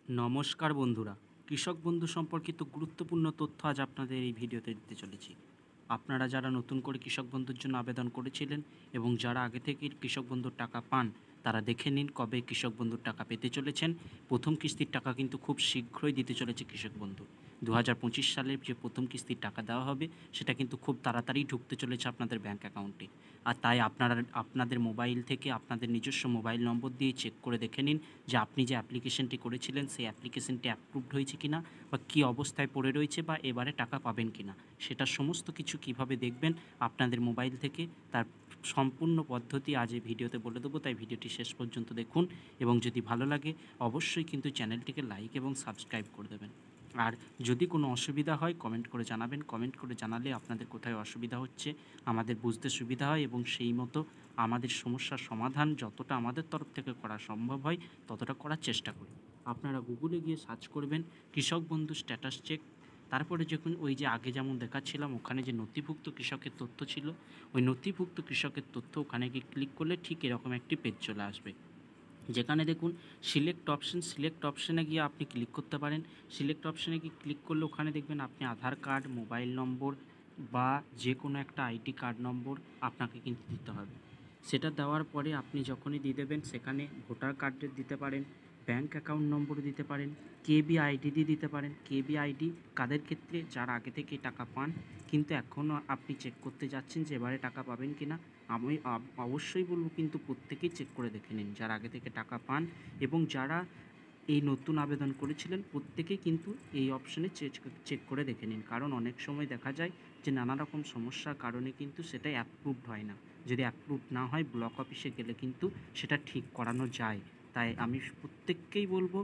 নমস্কার বন্ধুরা, কৃষক বন্ধু সম্পর্কিত গুরুত্বপূর্ণ তথ্য আজ আপনাদের এই ভিডিওতে দিতে চলেছি। আপনারা যারা নতুন করে কৃষক বন্ধুর জন্য আবেদন করেছিলেন এবং যারা আগে থেকেই কৃষক বন্ধুর টাকা পান, তারা দেখে নিন কবে কৃষক বন্ধুর টাকা পেতে চলেছেন। প্রথম কিস্তির টাকা কিন্তু খুব শীঘ্রই দিতে চলেছে কৃষক বন্ধু। 2025 সালের যে প্রথম কিস্তির টাকা দেওয়া হবে সেটা কিন্তু খুব তাড়াতাড়ি ঢুকতে চলেছে আপনাদের ব্যাঙ্ক অ্যাকাউন্টে। আর তাই আপনাদের মোবাইল থেকে আপনাদের নিজস্ব মোবাইল নম্বর দিয়ে চেক করে দেখে নিন যে আপনি যে অ্যাপ্লিকেশনটি করেছিলেন সেই অ্যাপ্লিকেশনটি অ্যাপ্রুভড হয়েছে কিনা, বা কী অবস্থায় পড়ে রয়েছে, বা এবারে টাকা পাবেন কিনা। সেটা সমস্ত কিছু কিভাবে দেখবেন আপনাদের মোবাইল থেকে, তার সম্পূর্ণ পদ্ধতি আজ এই ভিডিওতে বলে দেবো। তাই ভিডিওটি শেষ পর্যন্ত দেখুন এবং যদি ভালো লাগে অবশ্যই কিন্তু চ্যানেলটিকে লাইক এবং সাবস্ক্রাইব করে দেবেন। আর যদি কোনো অসুবিধা হয় কমেন্ট করে জানাবেন। কমেন্ট করে জানালে আপনাদের কোথায় অসুবিধা হচ্ছে আমাদের বুঝতে সুবিধা হয় এবং সেই মতো আমাদের সমস্যার সমাধান যতটা আমাদের তরফ থেকে করা সম্ভব হয় ততটা করার চেষ্টা করি। আপনারা গুগলে গিয়ে সার্চ করবেন কৃষক বন্ধু স্ট্যাটাস চেক। তারপরে যখন ওই যে আগে যেমন দেখাচ্ছিলাম ওখানে যে নথিভুক্ত কৃষকের তথ্য ছিল, ওই নথিভুক্ত কৃষকের তথ্য ওখানে গিয়ে ক্লিক করলে ঠিক এরকম একটি পেজ চলে আসবে, যেখানে দেখুন সিলেক্ট অপশানে গিয়ে আপনি ক্লিক করতে পারেন। সিলেক্ট অপশানে গিয়ে ক্লিক করলে ওখানে দেখবেন আপনি আধার কার্ড, মোবাইল নম্বর বা যে কোনো একটা আইডি কার্ড নম্বর আপনাকে কিন্তু দিতে হবে। সেটা দেওয়ার পরে আপনি যখনই দিয়ে দেবেন সেখানে ভোটার কার্ডের দিতে পারেন, ব্যাঙ্ক অ্যাকাউন্ট নম্বর দিতে পারেন, কেবি আইডি দিয়ে দিতে পারেন। কেবি আইডি কাদের ক্ষেত্রে? যারা আগে থেকে টাকা পান কিন্তু এখনও আপনি চেক করতে যাচ্ছেন যে এবারে টাকা পাবেন কি না। আমি অবশ্যই বলব কিন্তু প্রত্যেকেই চেক করে দেখে নিন যারা আগে থেকে টাকা পান, এবং যারা এই নতুন আবেদন করেছিলেন প্রত্যেকেই কিন্তু এই অপশানে চেক করে দেখে নিন। কারণ অনেক সময় দেখা যায় যে নানা রকম সমস্যার কারণে কিন্তু সেটা অ্যাপ্রুভড হয় না। যদি অ্যাপ্রুভড না হয় ব্লক অফিসে গেলে কিন্তু সেটা ঠিক করানো যায়। তাই আমি প্রত্যেককেই বলব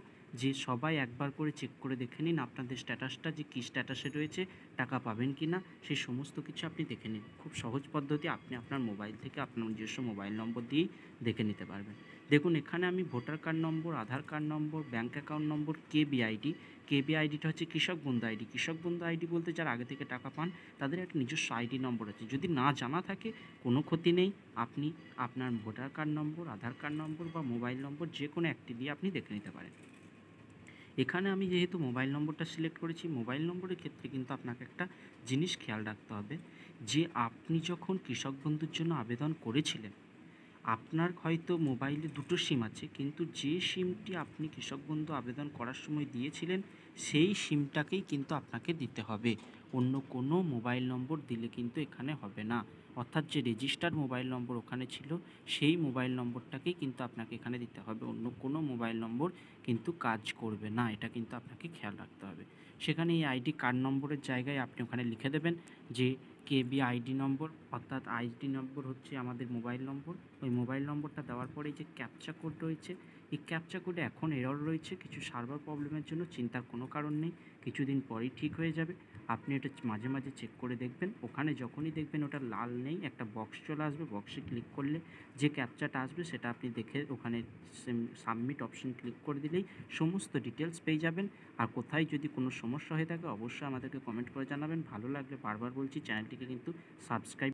যে সবাই একবার করে চেক করে দেখে নিন আপনাদের স্ট্যাটাসটা, যে কী স্ট্যাটাসে রয়েছে, টাকা পাবেন কি না, সেই সমস্ত কিছু আপনি দেখে নিন। খুব সহজ পদ্ধতি, আপনি আপনার মোবাইল থেকে আপনার নিজস্ব মোবাইল নম্বর দিয়েই দেখে নিতে পারবেন। দেখুন এখানে আমি voter card number, Aadhaar card number, bank account number, KB ID. KB আইডিটা হচ্ছে কৃষক বন্ধু আইডি। কৃষক বন্ধু আইডি বলতে যারা আগে থেকে টাকা পান তাদের একটা নিজস্ব আইডি নম্বর আছে। যদি না জানা থাকে কোনো ক্ষতি নেই, আপনি আপনার voter card number, Aadhaar card নম্বর বা মোবাইল নম্বর যে কোনো একটি দিয়ে আপনি দেখে নিতে পারেন। এখানে আমি যেহেতু মোবাইল নম্বরটা সিলেক্ট করেছি, মোবাইল নম্বরের ক্ষেত্রে কিন্তু আপনাকে একটা জিনিস খেয়াল রাখতে হবে যে আপনি যখন কৃষক বন্ধুর জন্য আবেদন করেছিলেন আপনার হয়তো মোবাইলে দুটো সিম আছে, কিন্তু যে সিমটি আপনি কৃষক বন্ধু আবেদন করার সময় দিয়েছিলেন সেই সিমটাকেই কিন্তু আপনাকে দিতে হবে। অন্য কোনো মোবাইল নম্বর দিলে কিন্তু এখানে হবে না। অর্থাৎ যে রেজিস্টার্ড মোবাইল নম্বর ওখানে ছিল সেই মোবাইল নম্বরটাকেই কিন্তু আপনাকে এখানে দিতে হবে। অন্য কোনো মোবাইল নম্বর কিন্তু কাজ করবে না, এটা কিন্তু আপনাকে খেয়াল রাখতে হবে। সেখানে এই আইডি কার্ড নম্বরের জায়গায় আপনি ওখানে লিখে দেবেন যে কেবি আইডি নম্বর, অর্থাৎ আইডি নম্বর হচ্ছে আমাদের মোবাইল নম্বর। ওই মোবাইল নম্বরটা দেওয়ার পরে যে ক্যাপচা কোড রয়েছে, এই ক্যাপচা কোডে এখন এরর রয়েছে কিছু সার্ভার প্রবলেমের জন্য। চিন্তার কোনো কারণ নেই, কিছুদিন পরেই ঠিক হয়ে যাবে। আপনি এটা মাঝে মাঝে চেক করে দেখবেন। ওখানে যখনই দেখবেন ওটা লাল নেই, একটা বক্স চলে আসবে, বক্সে ক্লিক করলে যে ক্যাপচাটা আসবে সেটা আপনি দেখে ওখানে সাবমিট অপশন ক্লিক করে দিলেই সমস্ত ডিটেলস পেয়ে যাবেন। আর কোথায় যদি কোনো সমস্যা হয়ে থাকে অবশ্যই আমাদেরকে কমেন্ট করে জানাবেন। ভালো লাগলে বারবার বলছি চ্যানেলটিকে কিন্তু সাবস্ক্রাইব